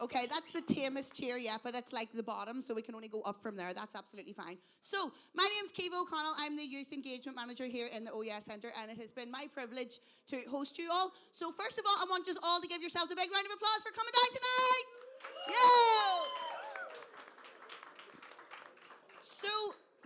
Okay, that's the tamest cheer yet, but it's like the bottom, so we can only go up from there. That's absolutely fine. So, my name's Kiva O'Connell. I'm the Youth Engagement Manager here in the OES Centre, and it has been my privilege to host you all. So, first of all, I want you all to give yourselves a big round of applause for coming down tonight. Yeah! So,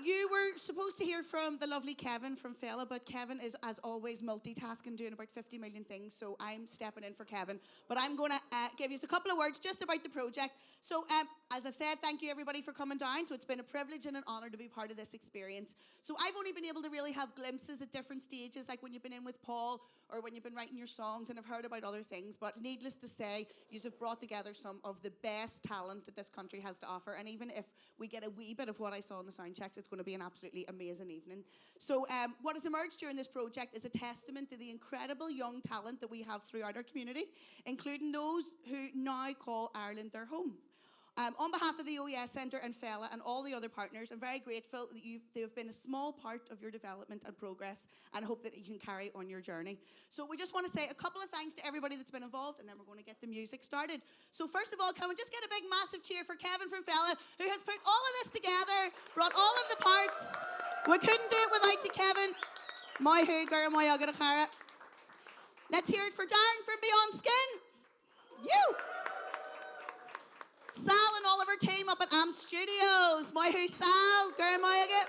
you were supposed to hear from the lovely Kevin from Fela, but Kevin is, as always, multitasking, doing about 50 million things, so I'm stepping in for Kevin. But I'm going to give you a couple of words just about the project. So, as I've said, thank you, everybody, for coming down. So, it's been a privilege and an honour to be part of this experience. So, I've only been able to really have glimpses at different stages, like when you've been in with Paul or when you've been writing your songs, and I've heard about other things. But needless to say, you have brought together some of the best talent that this country has to offer. And even if we get a wee bit of what I saw in the sound checks, it's going to be an absolutely amazing evening. So what has emerged during this project is a testament to the incredible young talent that we have throughout our community, including those who now call Ireland their home. On behalf of the OES Centre and Fela and all the other partners, I'm very grateful that they've been a small part of your development and progress, and I hope that you can carry on your journey. So we just want to say a couple of thanks to everybody that's been involved, and then we're going to get the music started. So first of all, can we just get a big massive cheer for Kevin from Fela, who has put all of this together, brought all of the parts. We couldn't do it without you, Kevin. My hooger, my agara. Let's hear it for Darren from Beyond Skin. You! Sal and all of her team up at AM Studios. My who Sal, Gurmayagit.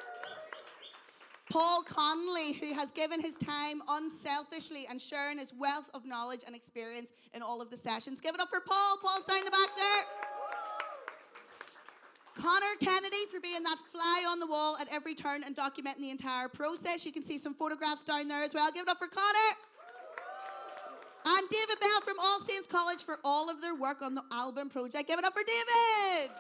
Paul Connolly, who has given his time unselfishly and sharing his wealth of knowledge and experience in all of the sessions. Give it up for Paul. Paul's down the back there. Connor Kennedy for being that fly on the wall at every turn and documenting the entire process. You can see some photographs down there as well. Give it up for Connor. And David Bell from All Saints College for all of their work on the album project. Give it up for David!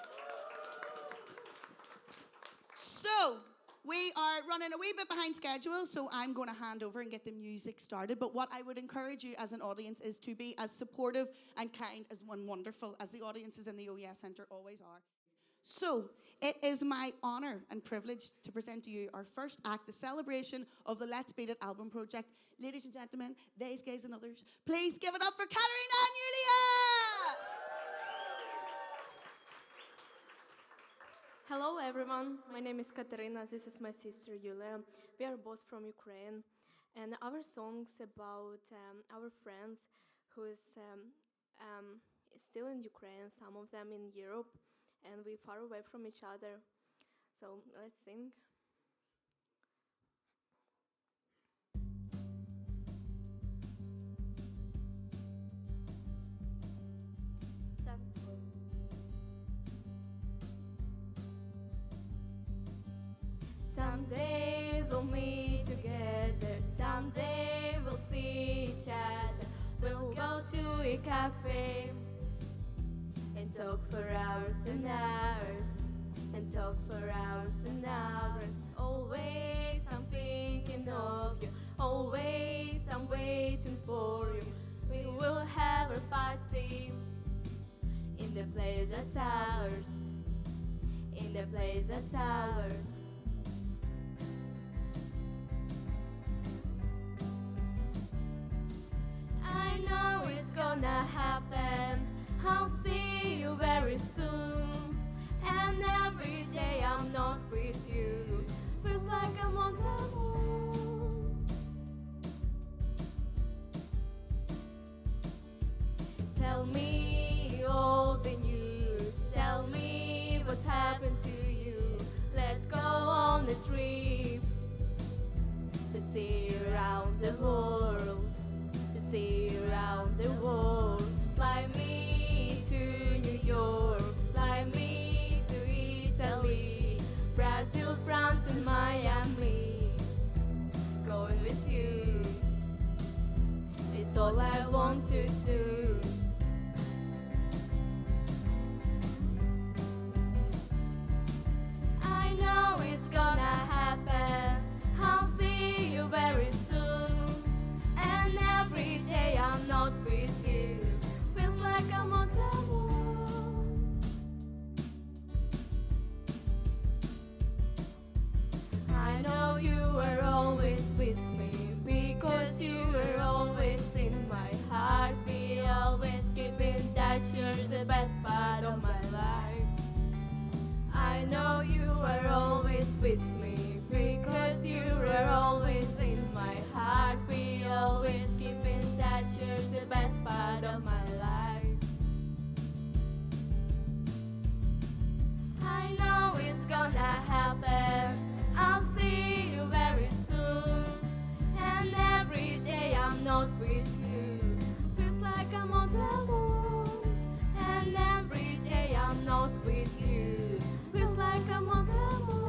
So, we are running a wee bit behind schedule, so I'm going to hand over and get the music started. But what I would encourage you as an audience is to be as supportive and kind as wonderful as the audiences in the OES Centre always are. So, it is my honour and privilege to present to you our first act, the celebration of the Let's Beat It album project. Ladies and gentlemen, these guys and others, please give it up for Katerina and Yulia! Hello everyone, my name is Katerina, this is my sister Yulia. We are both from Ukraine, and our songs about our friends who is still in Ukraine, some of them in Europe, and we're far away from each other. So let's sing. Someday we'll meet together, someday we'll see each other. We'll go to a cafe and talk for hours and hours, and talk for hours and hours. Always I'm thinking of you, always I'm waiting for you. We will have a party in the place that's ours, in the place that's ours. I know it's gonna happen, I'll see you very soon. And every day I'm not with you feels like I'm on the moon. Tell me all the news, tell me what happened to you. Let's go on a trip to see around the world, to see around the world. Fly me to New York, fly me to Italy, Brazil, France and Miami. Going with you, it's all I want to do. I know it's gonna happen, I'll see you very soon. And every day I'm not with you feels like I'm on the moon. I know you were always with me because you were always in my heart. Be you're the best part of my life. I know you are always with me because you are always in my heart. We always keep in touch, you're the best part of my life. I know it's gonna happen, I'll see you very soon. And every day I'm not with you, feels like I'm on the moon. And every day I'm not with you, feels like I'm on the moon.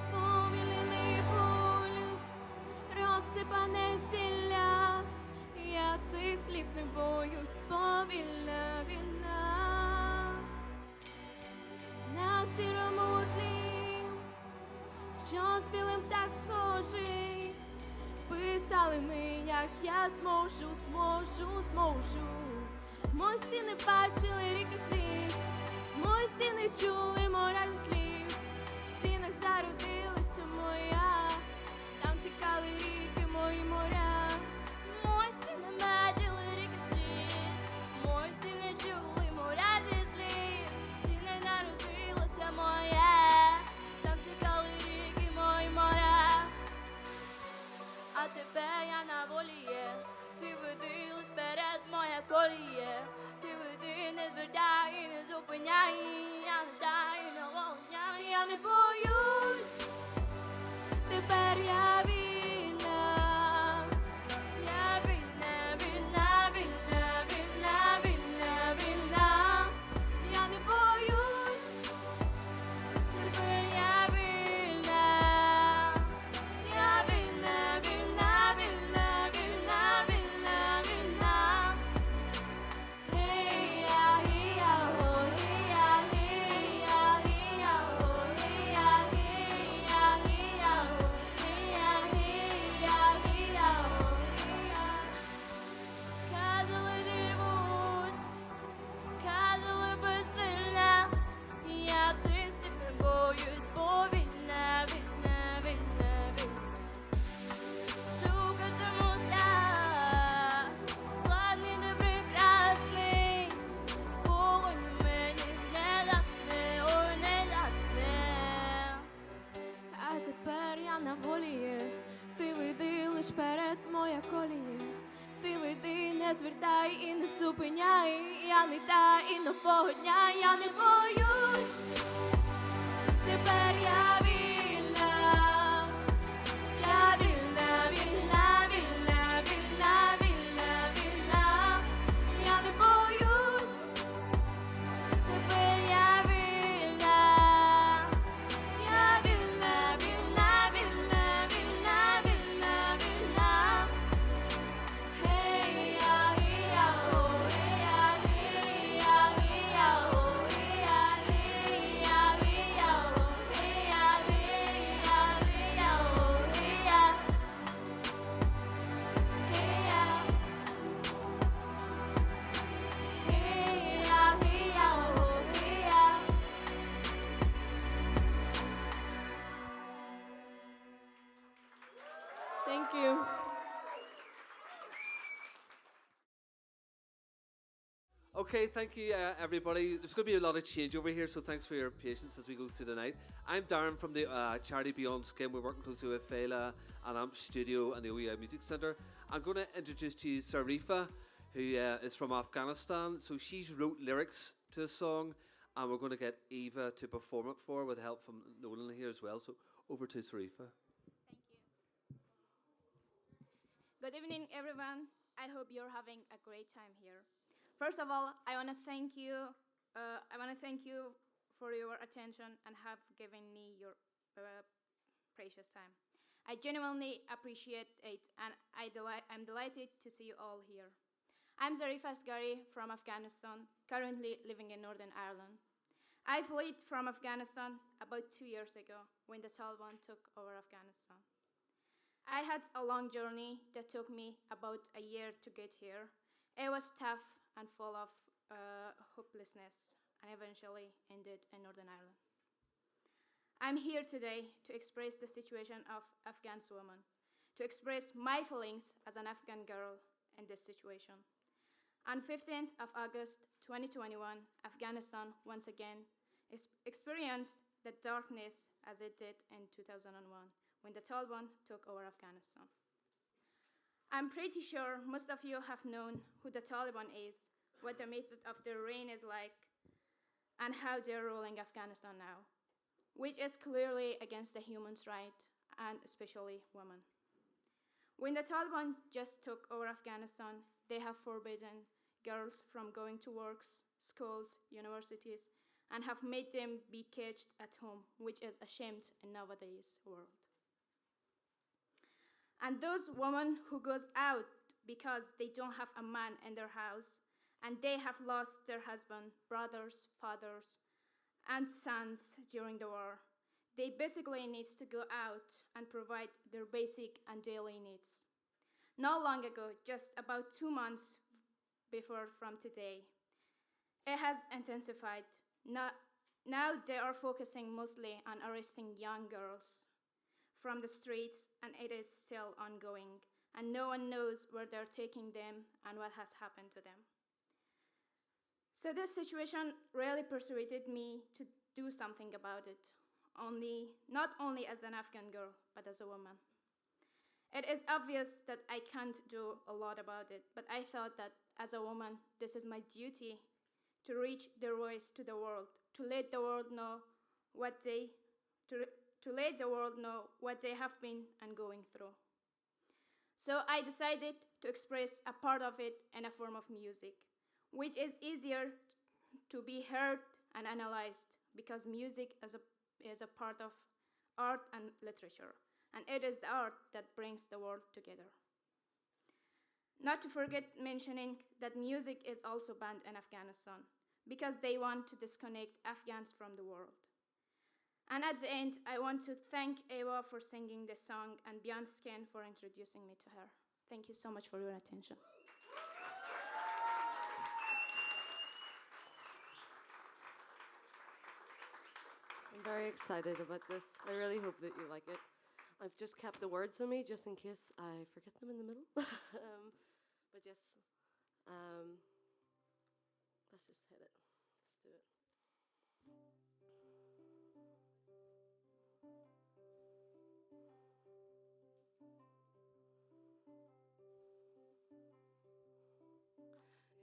Сповільний пульс, розсипане зілля. Я цих слів не боюсь, повільна війна. На сірому тлі, що з білим так схожий. Писали ми, як я зможу. Мої стіни бачили ріки сліз, мої стіни чули моря слів. В стінах зародилася моя, там тікали ріки, мої моря. Мої стіни бачили ріки сліз, мої стіни чули моря слів. В стінах народилася моя, там тікали ріки, мої моря. А тепер я на волі є, ти веди лиш перед моя коліє. Ти веди, не звертай і не зупиняй, я не дай, не вогняй. Я не боюсь, тепер я вільна. Я вільна, вільна, вільна, вільна, вільна, вільна. Я не боюсь, тепер я вільна. Я вільна, вільна, вільна, вільна, вільна, вільна. Гей-я, гей-я-го, гей-я, гей-я, гей-я-го, гей-я, гей-я, гей-я-го, гей-я, гей-я, гей-я-го, гей-я. Казали зірвуть, казали безсильна. Я цих слів не боюсь, бо вільна, вільна, вільна, вільна. Шукатиму так, складний, непрекрасний. Вогонь мені не засне, ой, не засне. А тепер я на волі є, ти веди лиш перед моя коліє. Ти веди, не звертай і не зупиняй, я не та і нового дня, я не боюсь. Тепер я вільна. Я вільна, вільна, вільна, вільна, вільна, вільна. Я не боюсь, тепер я вільна. Я вільна, вільна, вільна, вільна, вільна, вільна. Гей-я, гей-я-го, гей-я, гей-я, гей-я-го, гей-я, гей-я, гей-я-го, гей-я, гей-я, гей-я-го, гей-я. Гей-я. Гей-я, гей-я-го, гей-я. Thank you. Okay, thank you, everybody. There's going to be a lot of change over here, so thanks for your patience as we go through the night. I'm Darren from the charity Beyond Skin. We're working closely with Fela and Amp Studio and the OEI Music Centre. I'm going to introduce to you Sarifa, who is from Afghanistan. So she's wrote lyrics to the song, and we're going to get Eva to perform it for her with help from Nolan here as well. So over to Sarifa. Thank you. Good evening, everyone. I hope you're having a great time here. First of all, I want to thank you. For your attention and have given me your precious time. I genuinely appreciate it, and I'm delighted to see you all here. I'm Zarifa Asghari from Afghanistan, currently living in Northern Ireland. I fled from Afghanistan about 2 years ago when the Taliban took over Afghanistan. I had a long journey that took me about a year to get here. It was tough and full of hopelessness, and eventually ended in Northern Ireland. I'm here today to express the situation of Afghan women, to express my feelings as an Afghan girl in this situation. On 15th of August 2021, Afghanistan once again experienced the darkness as it did in 2001 when the Taliban took over Afghanistan. I'm pretty sure most of you have known who the Taliban is, what the method of their reign is like, and how they're ruling Afghanistan now, which is clearly against the human rights, and especially women. When the Taliban just took over Afghanistan, they have forbidden girls from going to works, schools, universities, and have made them be caged at home, which is ashamed in nowadays world. And those women who goes out because they don't have a man in their house, and they have lost their husband, brothers, fathers, and sons during the war, they basically need to go out and provide their basic and daily needs. Not long ago, just about 2 months before from today, it has intensified. Now they are focusing mostly on arresting young girls from the streets, and it is still ongoing, and no one knows where they're taking them and what has happened to them. So this situation really persuaded me to do something about it, not only as an Afghan girl, but as a woman. It is obvious that I can't do a lot about it, but I thought that as a woman, this is my duty to reach their voice to the world, to let the world know what they have been and going through. So I decided to express a part of it in a form of music, which is easier to be heard and analyzed because music is a part of art and literature, and it is the art that brings the world together. Not to forget mentioning that music is also banned in Afghanistan because they want to disconnect Afghans from the world. And at the end, I want to thank Eva for singing this song and Beyond Skin for introducing me to her. Thank you so much for your attention. I'm very excited about this. I really hope that you like it. I've just kept the words on me just in case I forget them in the middle. But yes, let's just hit it. Let's do it.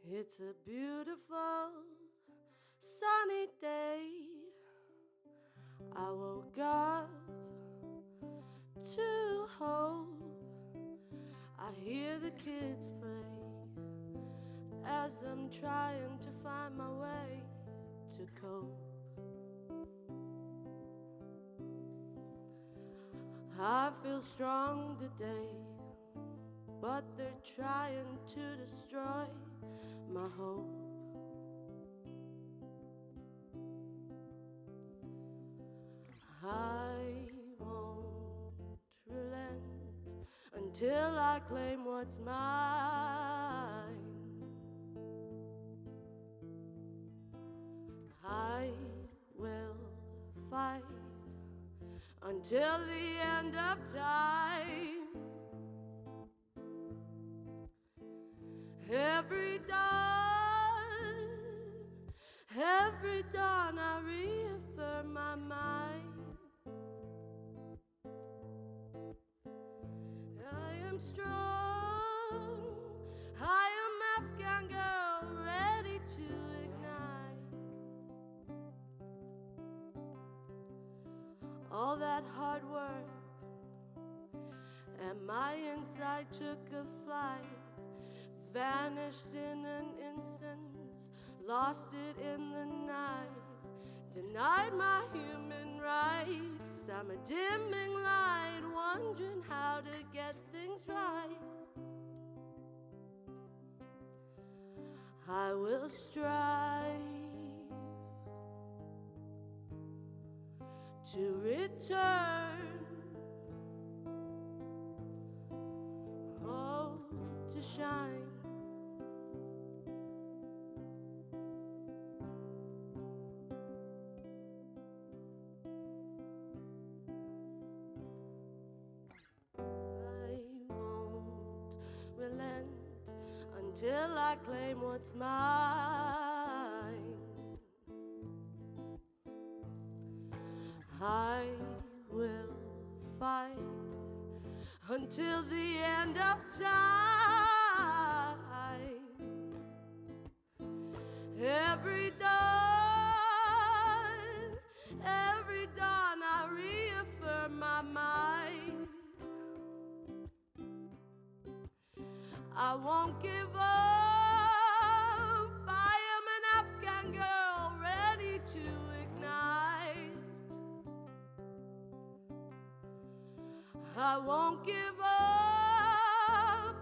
It's a beautiful sunny day. I woke up to hope. I hear the kids play as I'm trying to find my way to cope. I feel strong today, but they're trying to destroy my hope. I won't relent until I claim what's mine. I will fight until the end of time. Every dawn I reaffirm my mind. I am strong, I am Afghan girl, ready to ignite. All that hard work and my inside took a flight, vanished in an instant, lost it in the night, denied my human rights. I'm a dimming light, wondering how to get things right. I will strive to return. Oh, to shine. I won't relent until I claim what's mine. I will fight until the end of time. Every dawn I reaffirm my mind. I won't give up. I am an Afghan girl ready to ignite. I won't give up.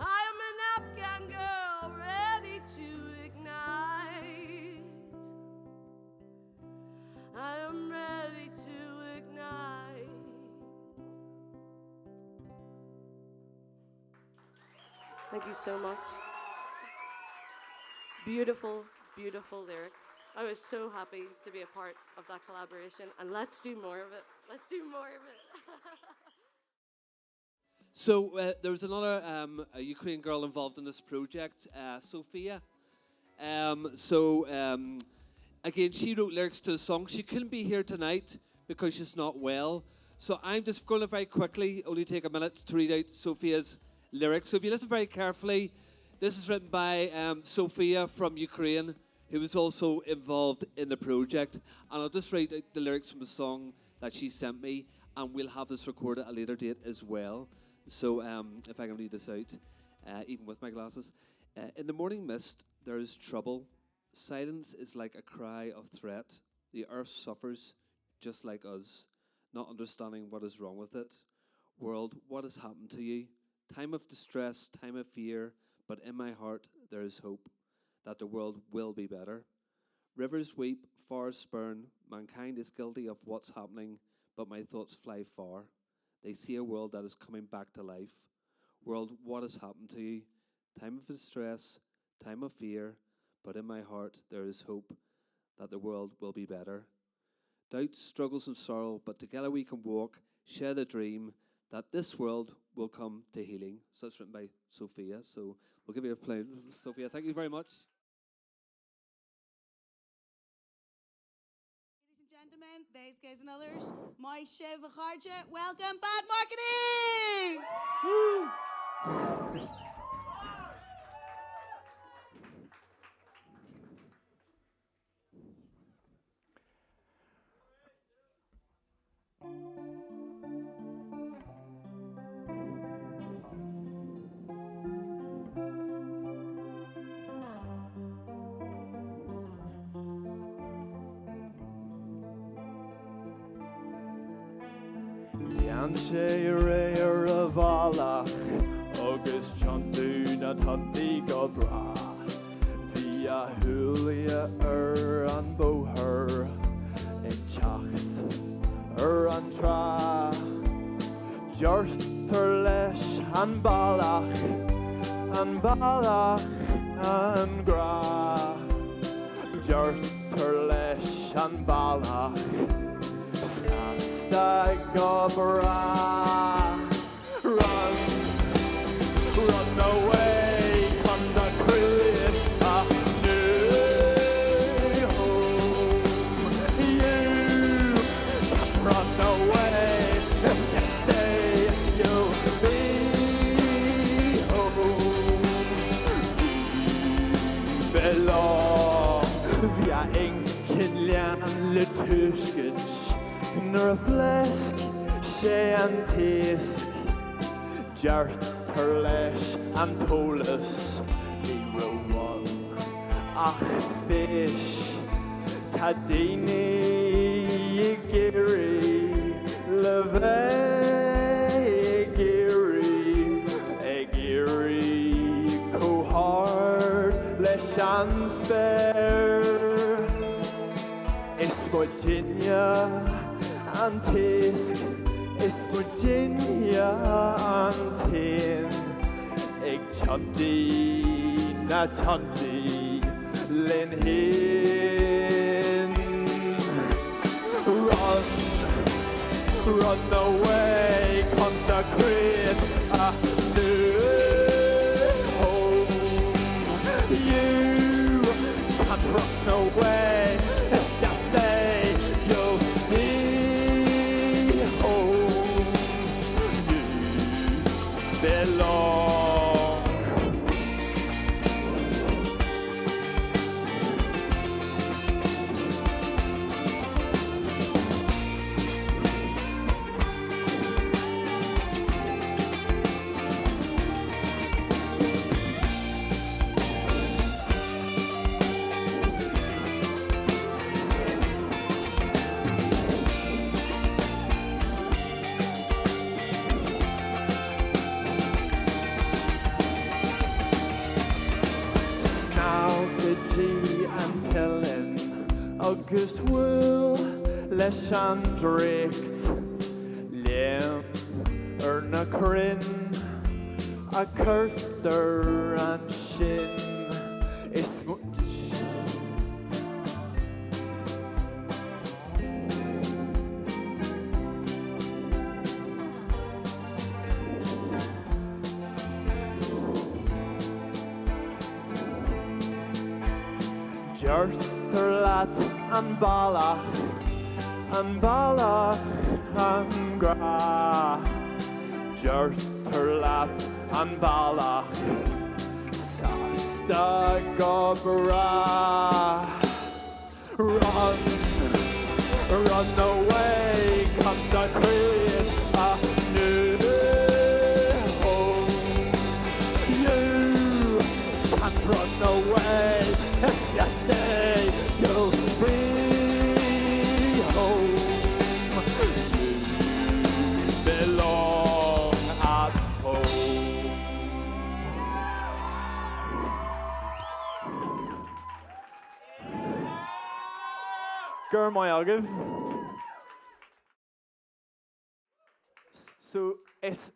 I am an Afghan girl ready to ignite. I am ready to ignite. Thank you so much. Beautiful, beautiful lyrics. I was so happy to be a part of that collaboration, and let's do more of it. Let's do more of it. So there was another a Ukrainian girl involved in this project, Sophia. Again, she wrote lyrics to the song. She couldn't be here tonight because she's not well. So I'm just going to very quickly, only take a minute to read out Sophia's lyrics. So if you listen very carefully, this is written by Sophia from Ukraine, who was also involved in the project. And I'll just read out the lyrics from a song that she sent me, and we'll have this recorded at a later date as well. So if I can read this out, even with my glasses. In the morning mist, there is trouble. Silence is like a cry of threat. The earth suffers just like us, not understanding what is wrong with it. World, what has happened to you? Time of distress, time of fear, but in my heart there is hope that the world will be better. Rivers weep, forests burn, mankind is guilty of what's happening, but my thoughts fly far. They see a world that is coming back to life. World, what has happened to you? Time of distress, time of fear, but in my heart there is hope that the world will be better. Doubts, struggles and sorrow, but together we can walk, share the dream that this world will come to healing. So that's written by Sophia. So we'll give you a play. Sophia, thank you very much. Ladies and gentlemen, these guys and others, my Shiv Kharja, welcome, Bad Marketing! Lean sé réir a bhálach agus teanúna tantaí go bra. Bhí a thuúlaithe an bóthar ag teacht an trá. Deartar leis an ballach an grá. Deartar leis an ballach Sasta go bra. Run away, comes a crib, a new home. You run away, stay, you'll be home. Belong, via enken lean le tuskens. Nor a flesk sé an tisk. Deartar leis an polis ní raibh ach fish. Tá daoine I géirí le bheith ag géirí cóthart leis an spéir. Is Virginia an tisk is Virginia an tin. Ik chanty na chanty lin hin. Run away, consecrate a new home. You can't run away if you say you'll be home. You belong. And telling August will leis an dricht Liam na crin a curter and shin is Jarther lat an balach an gra. Jarther lat an balach sasta gobra. Run away, consecrate a new home. You can't run away if you stay, you'll be home. You belong at home. Gur mai agah. So is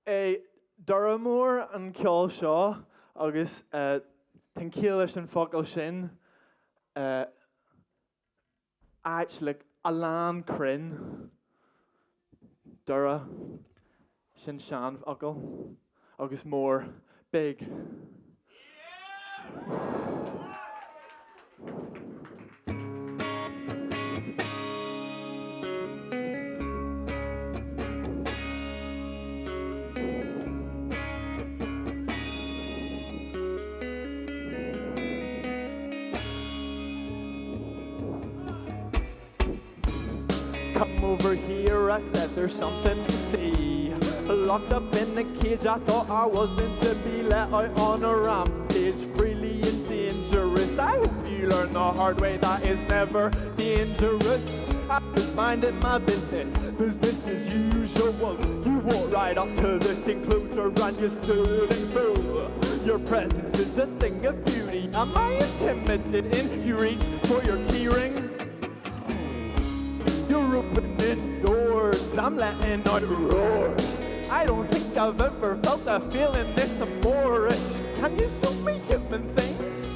a Duramór an ceol seo agus tan céile sin focail sin áit le a lán crin Dura sin sean focail agus mór big. Come over here, I said there's something to see. Locked up in a cage, I thought I wasn't to be let out on a rampage, freely and dangerous. I hope you learn the hard way that is never dangerous. I was minding my business as usual. You walked right up to this enclosure and you stood in full. Your presence is a thing of beauty. Am I intimidating? You reached for your keyring. You're opening doors, I'm letting out roars. I don't think I've ever felt a feeling this amorous. Can you show me human things?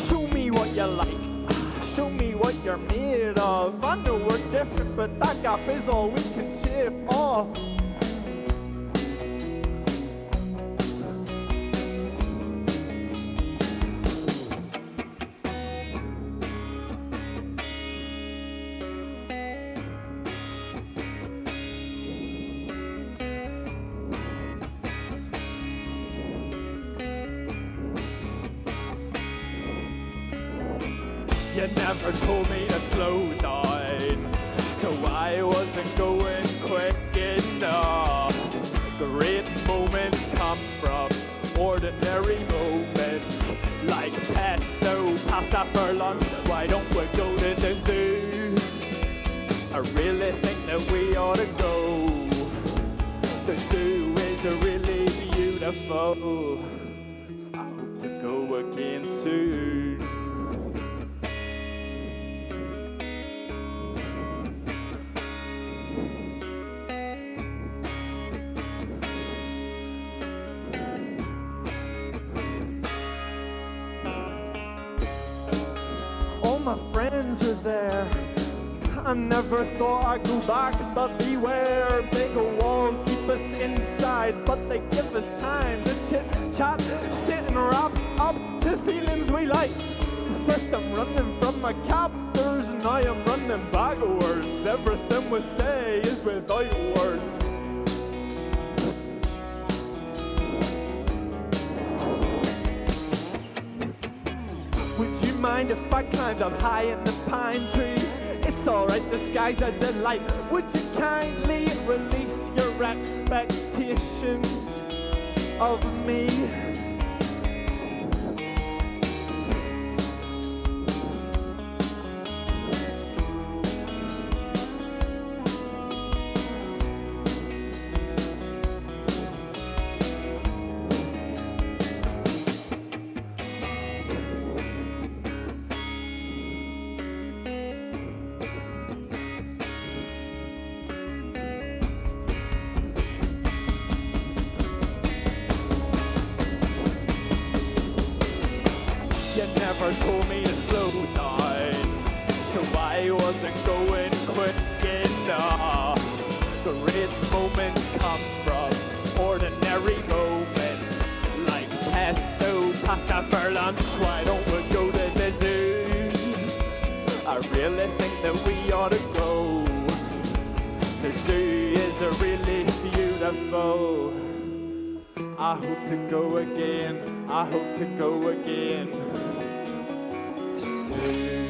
Show me what you like, show me what you're made of. I know we're different, but that gap is all we can chip off. You never told me to slow down, so I wasn't going quick enough. Great moments come from ordinary moments, like pesto pasta for lunch. Why don't we go to the zoo? I really think that we ought to go. The zoo is really beautiful. I hope to go again soon. there. I never thought I'd go back, but beware. Big walls keep us inside, but they give us time to chit-chat, sit and wrap up to feelings we like. First I'm running from my captors, now I'm running backwards. Everything we say is without words. Would you mind if I climbed up high in the pine tree? It's alright, the sky's a delight. Would you kindly release your expectations of me? You never told me to slow down, so I wasn't going quick enough. The great moments come from ordinary moments, like pesto pasta for lunch. Why don't we go to the zoo? I really think that we ought to go. The zoo is really beautiful. I hope to go again. I hope to go again. Soon.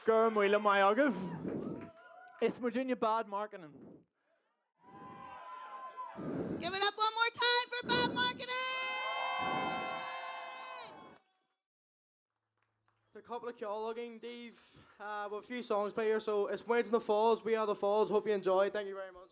Gurm Wheeler Myogov. It's Virginia Bad Marketing. Give it up one more time for Bad Marketing! It's a couple of logging, Dave, with a few songs play here. So it's Wednesday in the Falls, We Are the Falls. Hope you enjoy. Thank you very much.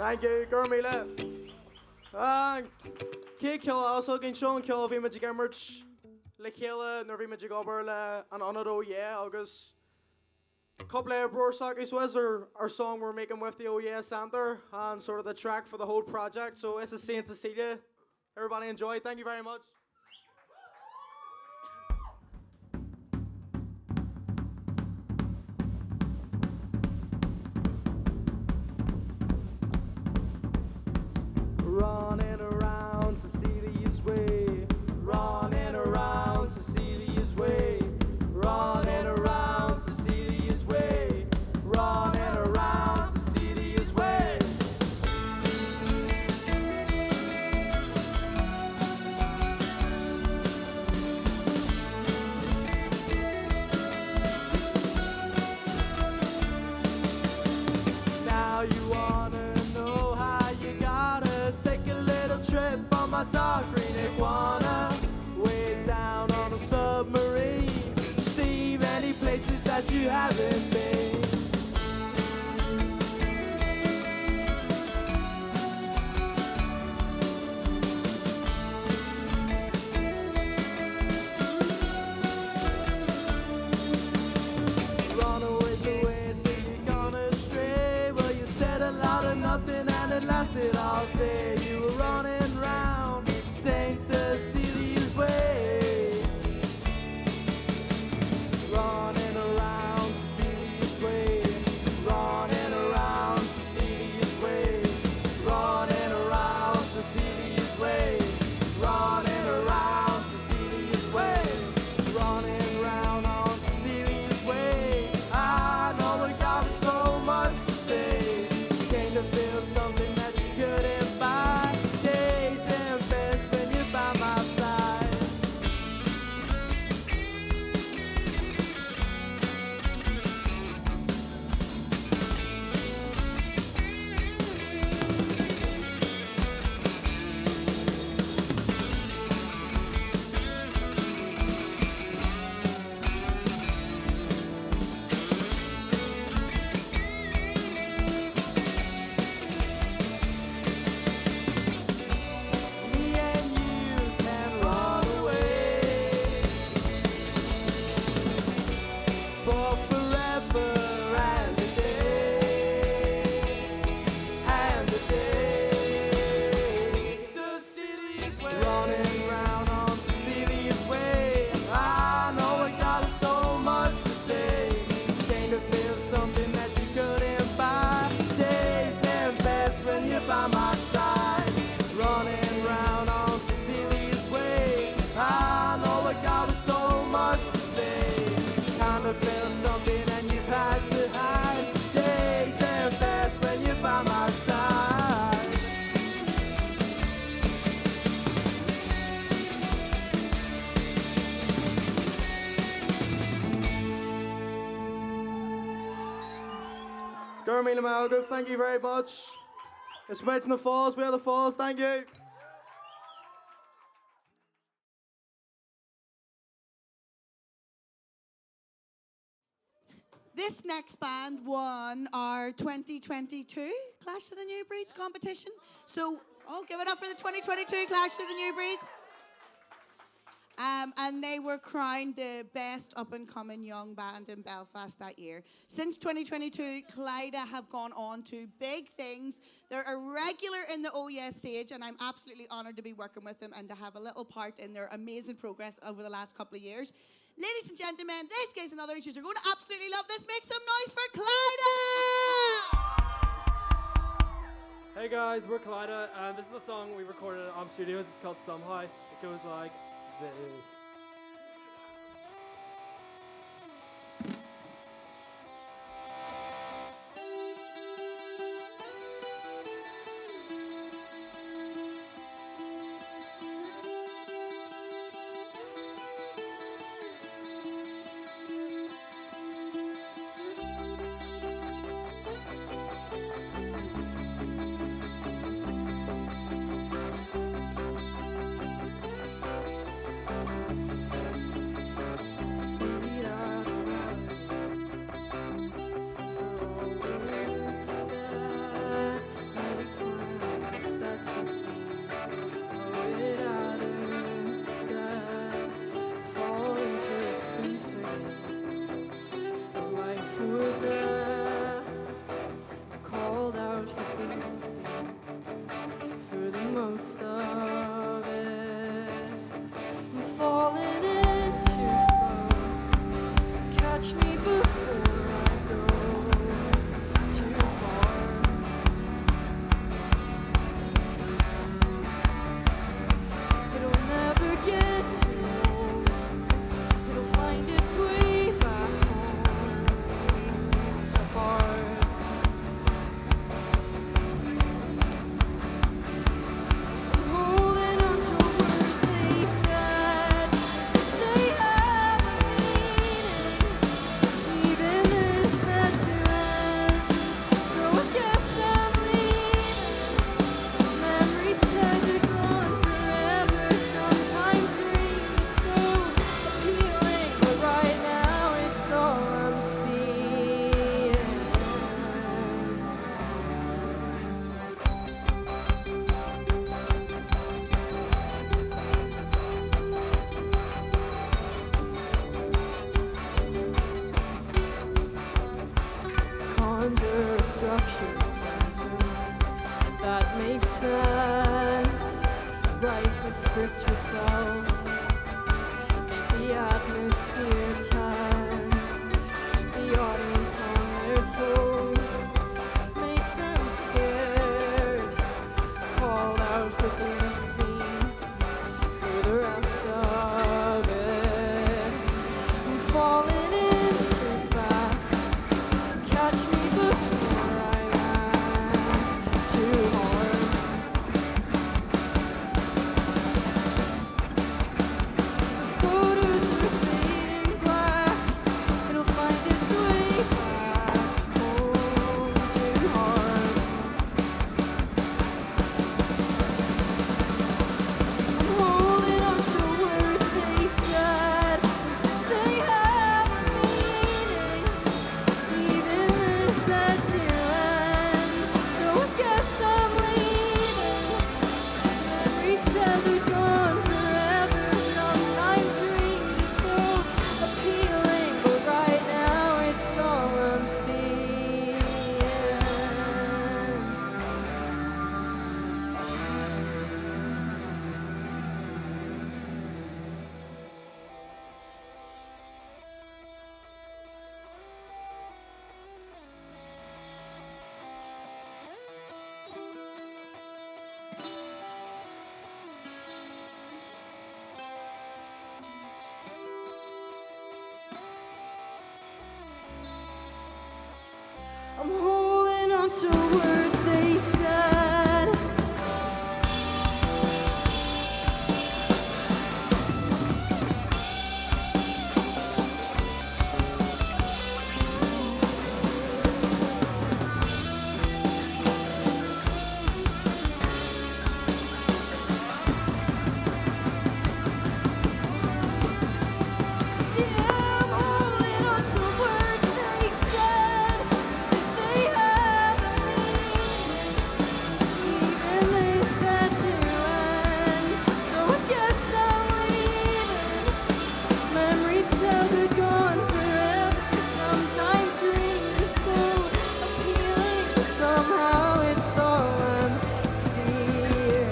Thank you, Gurmila. Cé ceol also gin Sean ceol bhí muid gimmert le chéile nar bhí muid gobar le an anadó agus couple of Brorsach is was our song we're making with the OES Center and sort of the track for the whole project. So it's a Saint Cecilia. Everybody enjoy. Thank you very much. Running around Cecilia's way, running around Cecilia's way, running around Cecilia's way, running around Cecilia's way. Now you wanna know how you gotta take a little trip on my dark green iguana, way down on a submarine, see many places that you haven't been. Runaways away until you're gone astray. Well, you said a lot of nothing and it lasted all day. You were running round St. Cecilia's way, running around Cecilia's way, running around Cecilia's way, running around Cecilia's way, running around Cecilia's way, running round on Cecilia's way. I know we got so much to say. Came to feel something that you couldn't buy. Days and best when you're by my side. Me and you can run away for forever and a day. Cecilia's way, running round on Cecilia's way. I know I got so much to say. Came to feel something that you couldn't buy. Days and best when you're by my side. Running round on Cecilia's way. I know I got so much to say. Kind of felt something and you've had to hide. Days and best when you're by my side. Gurmila Malgrove, thank you very much. It's Wedge in the Falls, we are the Falls, thank you. This next band won our 2022 Clash of the New Breeds competition. So, give it up for the 2022 Clash of the New Breeds. And they were crowned the best up-and-coming young band in Belfast that year. Since 2022, Clyda have gone on to big things. They're a regular in the OES stage, and I'm absolutely honoured to be working with them and to have a little part in their amazing progress over the last couple of years. Ladies and gentlemen, these guys and other issues are going to absolutely love this. Make some noise for Clyda! Hey guys, we're Clyda, and this is a song we recorded at Studios. It's called Somehow. It goes like this. toes, make them scared, called out for being seen for the rest of it. I'm falling in too fast, catch me before I land too hard. The photos are fading black, it'll find its way back home too hard. I'm holding on to words they said, as if they have a meaning. Even this had to end, so I guess I'm leaving. Memories tethered, gone forever. Sometimes dreams are so appealing, but right now it's all I'm seeing. I'm holding on to words they said. Yeah, I'm holding on to words they said, as if they have a meaning. Even they said to end, so I guess I'm leaving. Memories tethered, gone forever. Sometimes dreams are so appealing, but somehow it's all I'm seeing.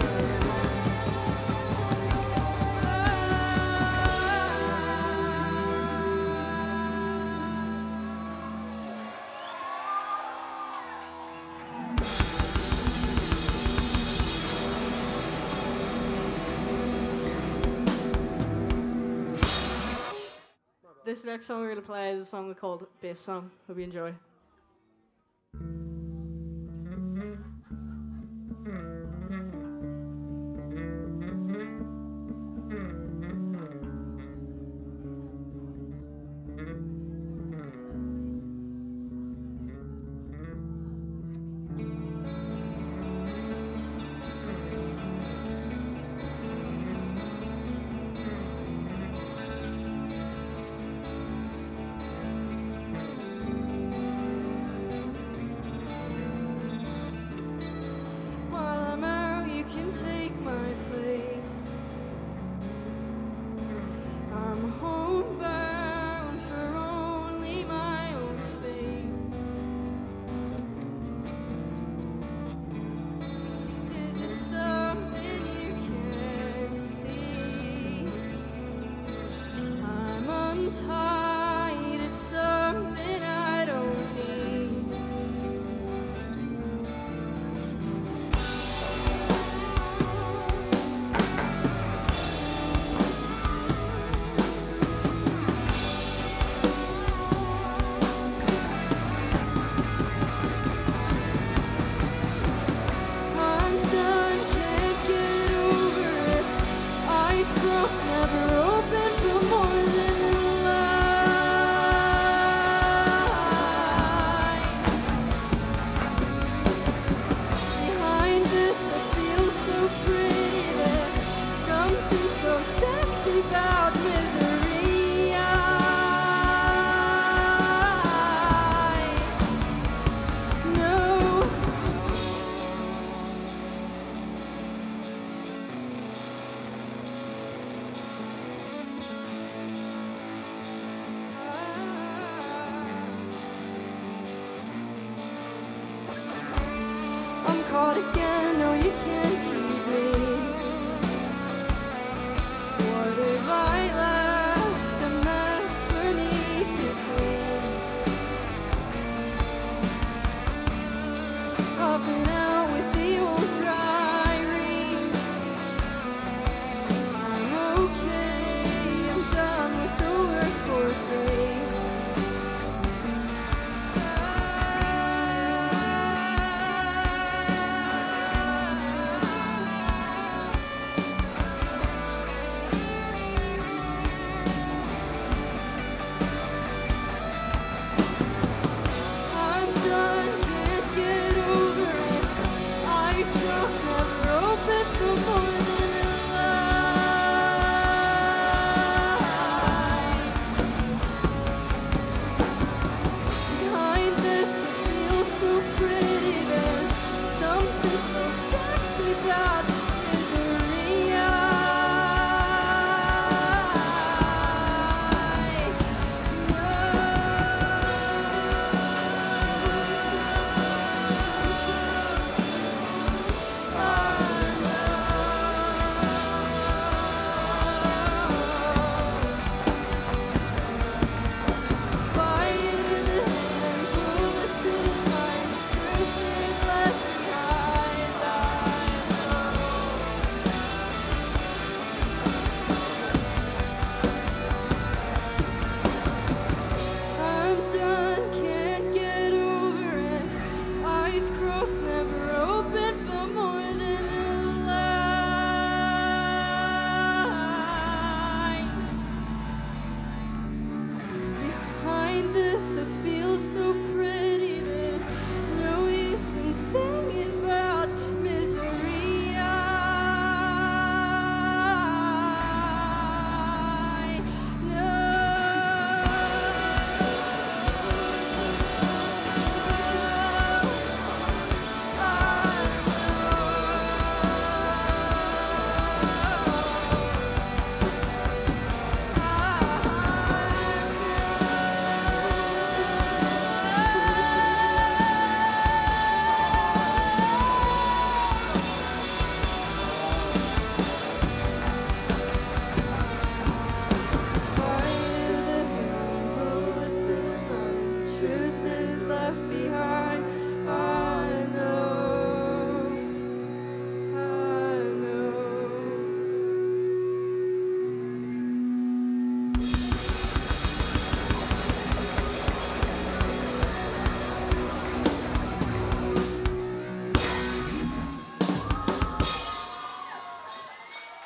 This next song we're gonna play is a song called Bass Song. Hope you enjoy. While I'm out, you can take my place. I'm homebound for only my own space. Is it something you can't see? I'm untied, it's something I don't need. I'm done, can't get over it. Eyes closed, never open for more than a lie. Behind this, I feel so pretty. There's something so sexy about misery. I know. I'm caught again, no you can't keep me. What have I left? A mess for me to clean.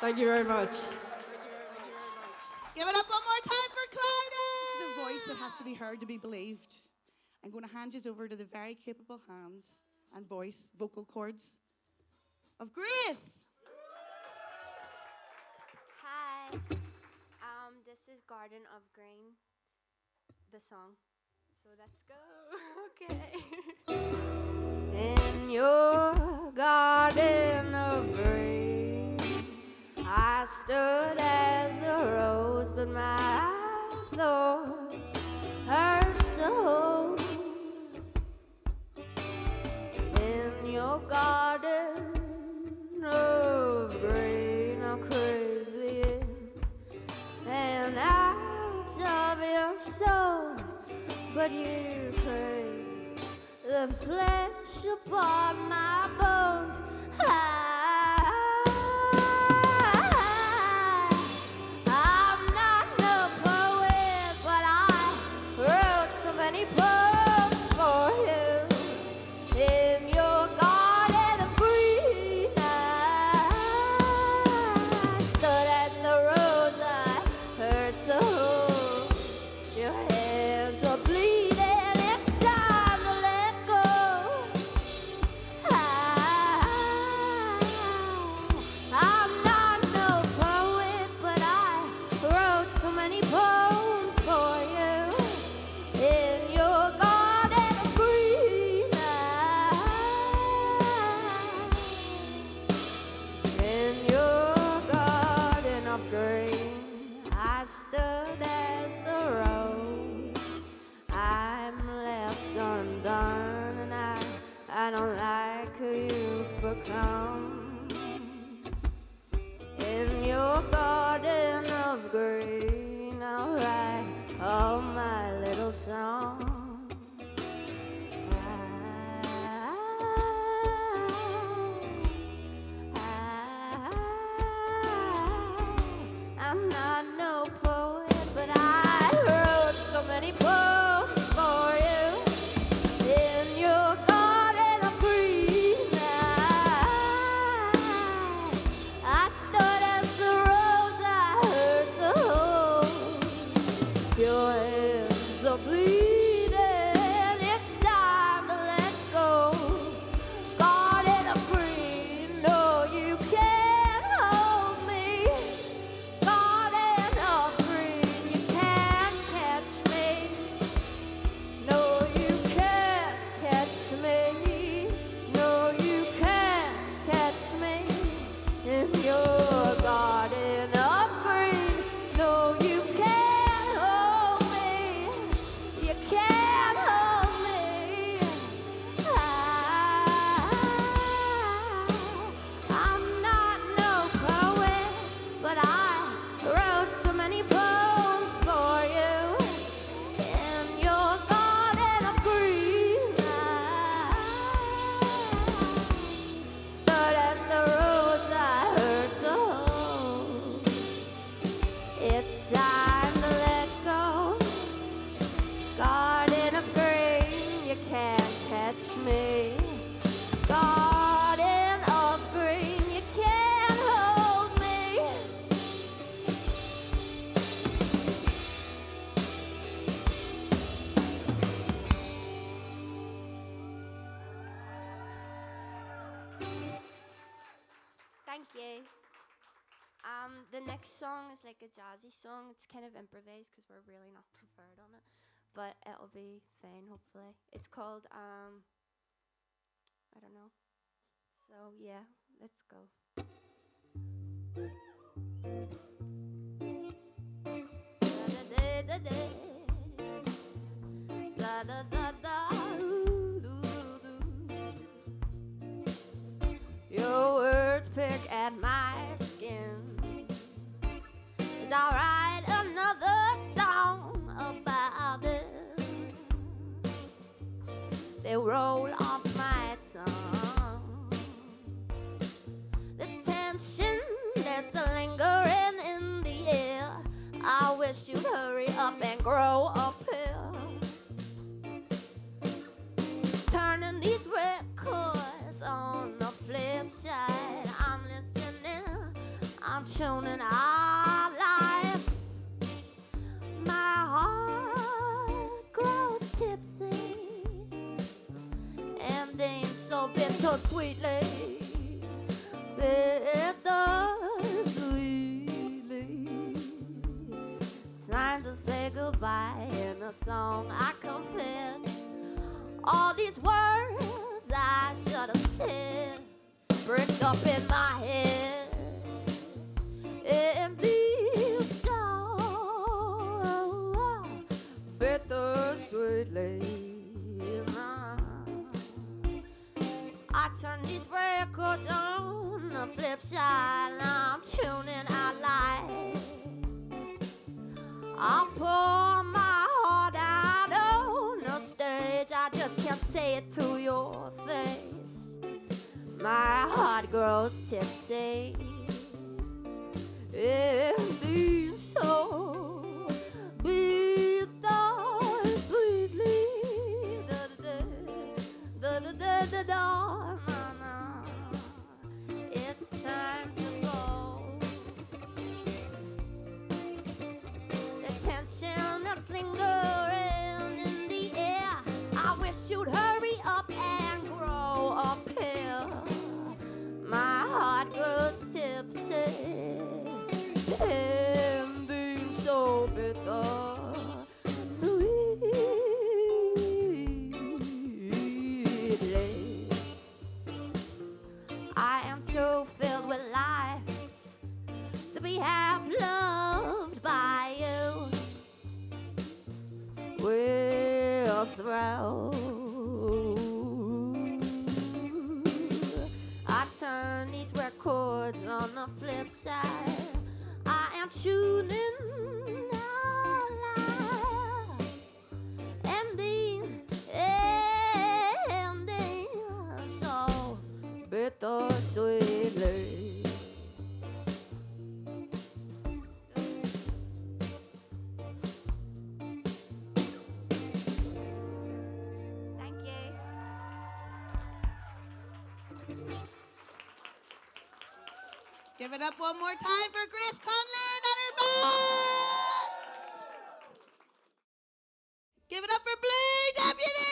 Thank you very much. Give it up one more time for Clyde. This is a voice that has to be heard to be believed. I'm going to hand you over to the very capable hands and voice, vocal cords of Grace. Hi, this is Garden of Green, the song. So let's go. Okay. In your garden of green, I stood as a rose, but my thoughts hurt so. In your garden of green, I crave the ends and outs of your soul, but you crave the flesh upon my bones. I'm not no poet, but I wrote so many poems for you. In your garden of green, I stood as the rose I heard so. Your hands are bleeding, it's time to let go. I'm not no poet, but I wrote so many poems for you. In your garden of green, in your garden of green, I stood as the rose. I'm left undone, and I don't like who you've become. In your garden of green, I'll write all my little songs. I'm not no poet, but I wrote so many poems for you. In your garden of green, I stood as the rose I heard so. Your hands are bleeding, it's time to let go. Garden of green, no, you can't hold me. Garden of green, you can't catch me. No, you can't catch me. No, you can't catch me. In your garden of green, no, you can't hold me. You can't hold me. I'm not no poet, but I wrote so many poems for you. In your garden of green, stood as the rose I heard so. It's time to let go. Garden of green, you can't catch me. Garden of green, you can't hold me. Thank you. The next song is like a jazzy song. It's kind of improvised because we're really not prepared on it, but it'll be fine hopefully. It's called I don't know. So yeah, let's go. Da da da da. Your words pick at my skin as I write another song about it. They roll off my tongue. The tension that's lingering in the air. I wish you'd hurry up and grow up here. Turning these records on the flip side. I'm listening, I'm tuning our life. My heart grows tipsy, ending so bittersweetly, bittersweetly. Time to say goodbye in a song I confess. All these words I should have said bricked up in my head. In these songs, bittersweetly. I turn these records on the flip side, I'm tuning out live. I pour my heart out on the stage. I just can't say it to your face. My heart grows tipsy. Ending so bittersweetly. It's time to go. The tension that's lingering in the air. I wish you'd hurry up and grow up here. My heart grows tipsy, ending so bitter. Sweetly, I am so filled with life to be half loved by you. We'll throw. I turn these records on the flip side. I am tuning out loud. Ending so bittersweetly. Thank you. Give it up one more time for Grace Conlon and her band. Give it up for Blue Deputy.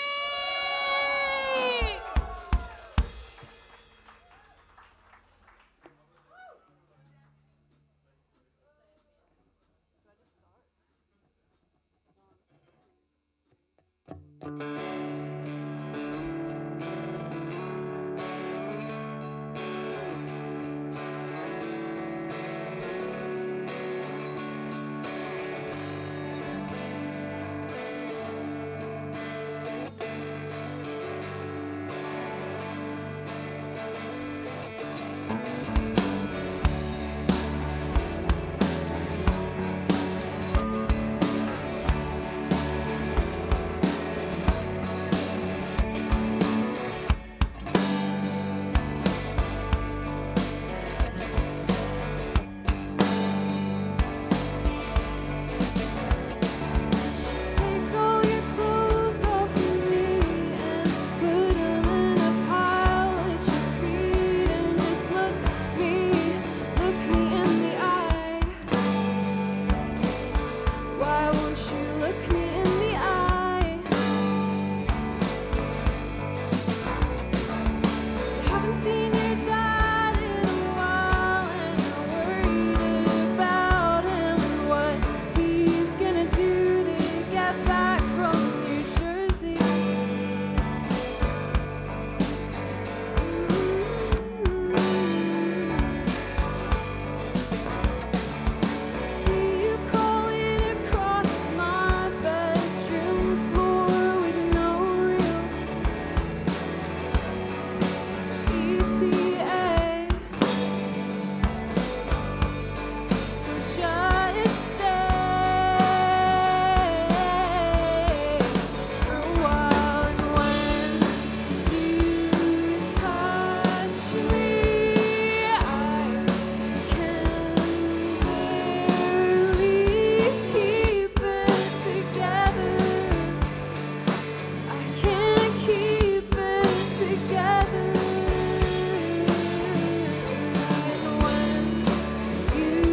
You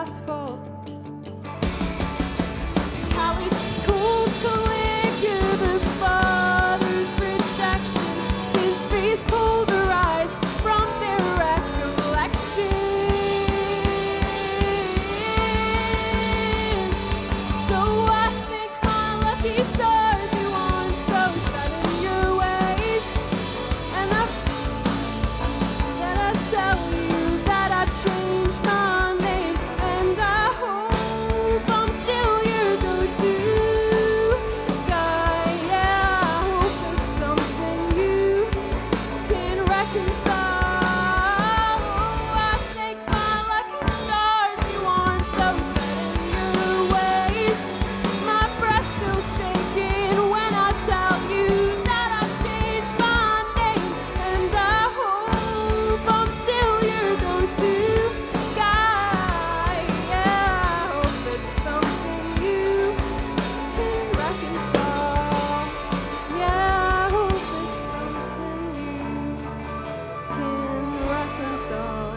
asked for. How he schooled Caligula, his father's rejection, his face polarized from their recollection. So I think my lucky stars you aren't so set in your ways, and I tell you that I changed my name, and I hope I'm still your go-to guy. Yeah, I hope it's something you can reconcile. Oh, I thank my lucky stars you aren't so set in your ways. My breath still shaking when I tell you that I changed my name, and I hope I'm still your go-to guy. Yeah, I hope it's something you can reconcile. Yeah, I hope it's something you can reconcile.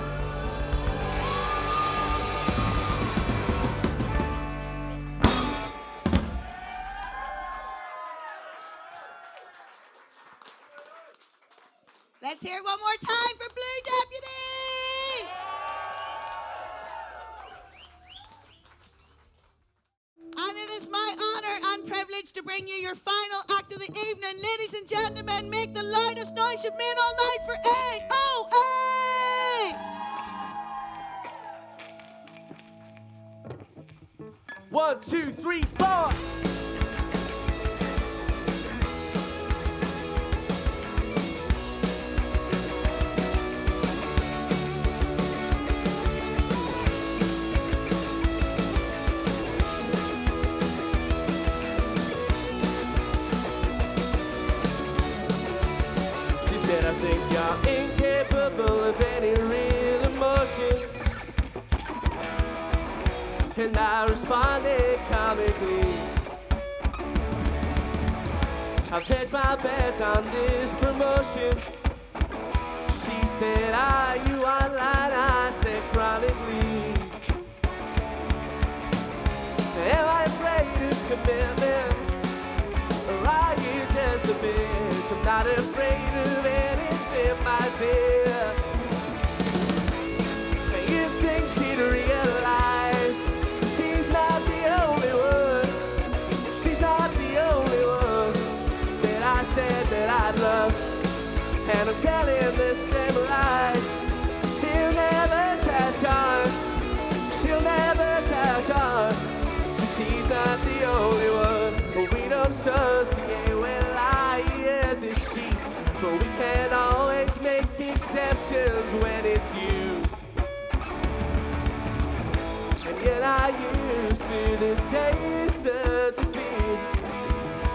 Let's hear it one more time for Blue Deputy! And it is my honor and privilege to bring you your final act of the evening. Ladies and gentlemen, make the loudest noise you've made all night for AOA! 1, 2, 3, 4. She said, I think you're incapable of any real emotion. And I responded comically. I've hedged my bets on this promotion. She said, are you online? I said, chronically. Am I afraid of commitment? Or are you just a bitch? I'm not afraid of anything, my dear. You think she'd realize she's not the only one. She's not the only one that I said that I'd love. And I'm telling the same lies. She'll never catch on. She'll never catch on. She's not the only one. We don't associate with liars and cheats, but we can always make exceptions when it's you. And yet I used to the taste of defeat,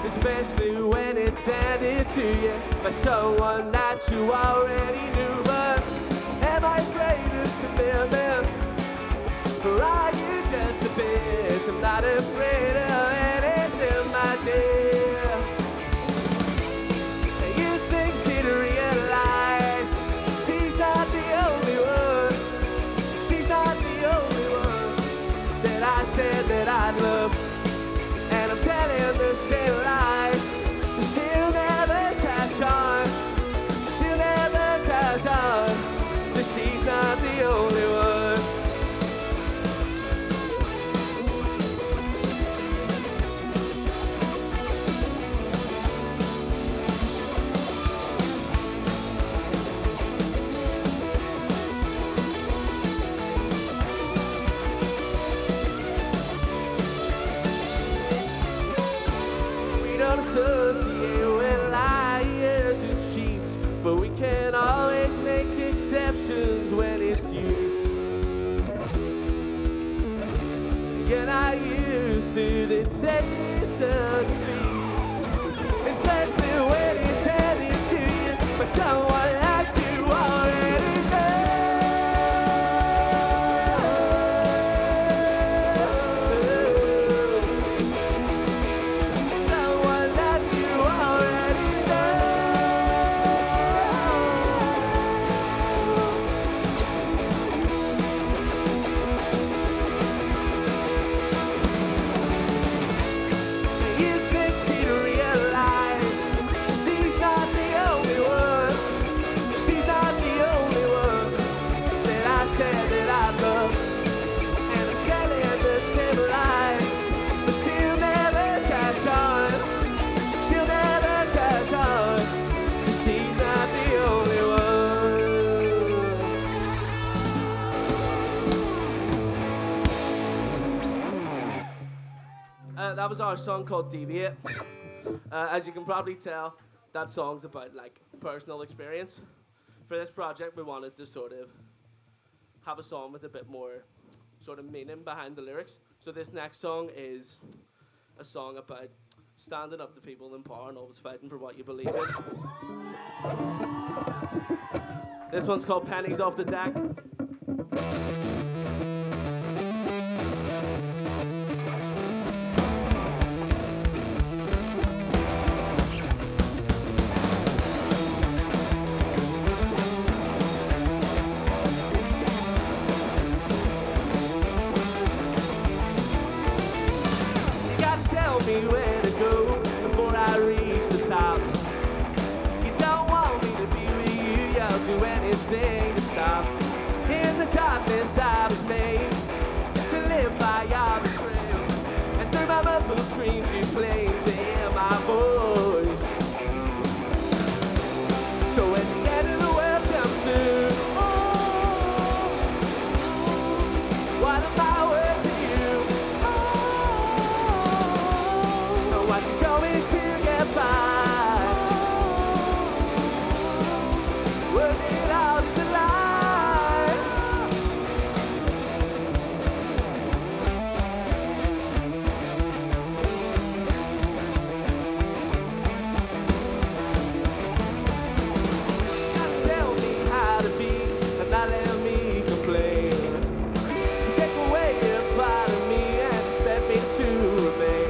especially when it's handed to you by someone that you already knew. But am I afraid of commitment? Or are you just a bitch? I'm not afraid of anything, my dear. You think she'd realize she's not the only one. She's not the only one that I said that I'd love. And I'm telling the same lies. She'll never catch on. She'll never catch on. But she's not the only one. Associate with liars and cheats, but we can always make exceptions when it's you. And I used to the taste of defeat, especially when it's handed to you by someone that you already know. That was our song called Deviate. As you can probably tell, that song's about like personal experience. For this project, we wanted to sort of have a song with a bit more sort of meaning behind the lyrics. So this next song is a song about standing up to people in power and always fighting for what you believe in. This one's called Pennies Off the Deck. Me where to go before I reach the top. You don't want me to be with you, I'll do anything to stop. In the darkness I was made to live by your betrayal, and through my muffled screams you claim to hear my voice. So when the end of the world comes through, what am I worth to you? What you told me to get by, was it all just a lie? You tell me how to be and not let me complain. You take away a part of me and expect me to remain.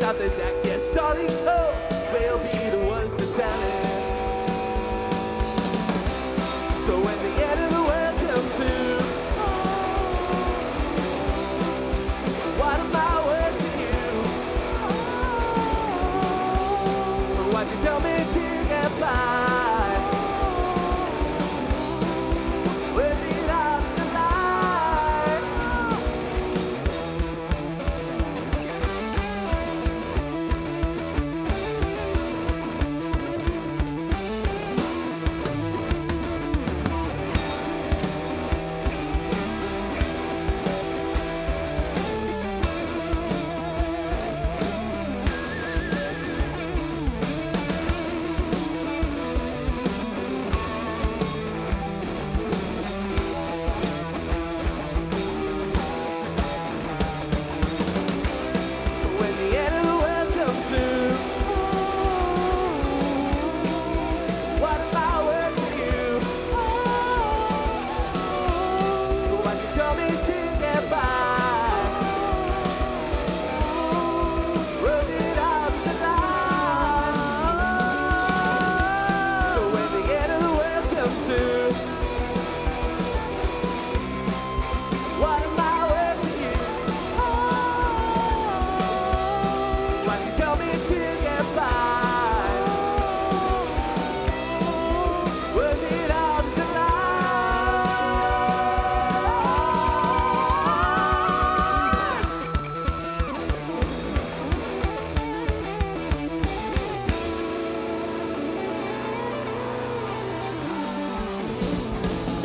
Out the deck, yes, stories told, we'll be the ones to tell it. So when the end of the world comes through, what am I worth to you? What you tell me to get by? Was it all just a lie?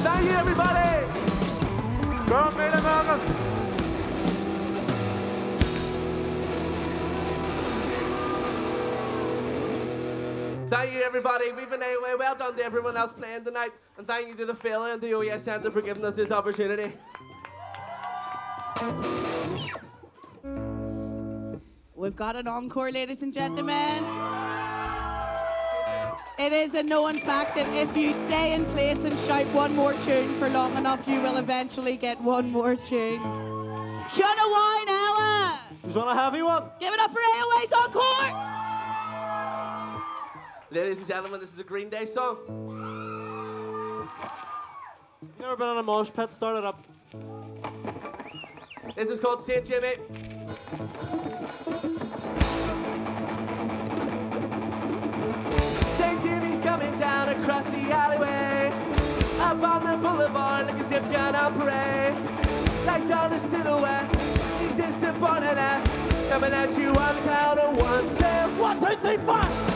Thank you, everybody. Go, Maiden Malcolm. Thank you, everybody. We've been anyway. Well done to everyone else playing tonight. And thank you to the Fela and the OES Centre for giving us this opportunity. We've got an encore, ladies and gentlemen. It is a known fact that if you stay in place and shout one more tune for long enough, you will eventually get one more tune. Kiana Wine, Ella! You want a heavy one? Give it up for AOA's encore! Ladies and gentlemen, this is a Green Day song. You never been on a mosh pit? Start it up. This is called St. Jimmy. St. Jimmy's coming down across the alleyway, up on the boulevard like as if gonna pray. Lights on the silhouette, exists upon an act, coming at you on the count of one. Say 1, 2, 3, 4.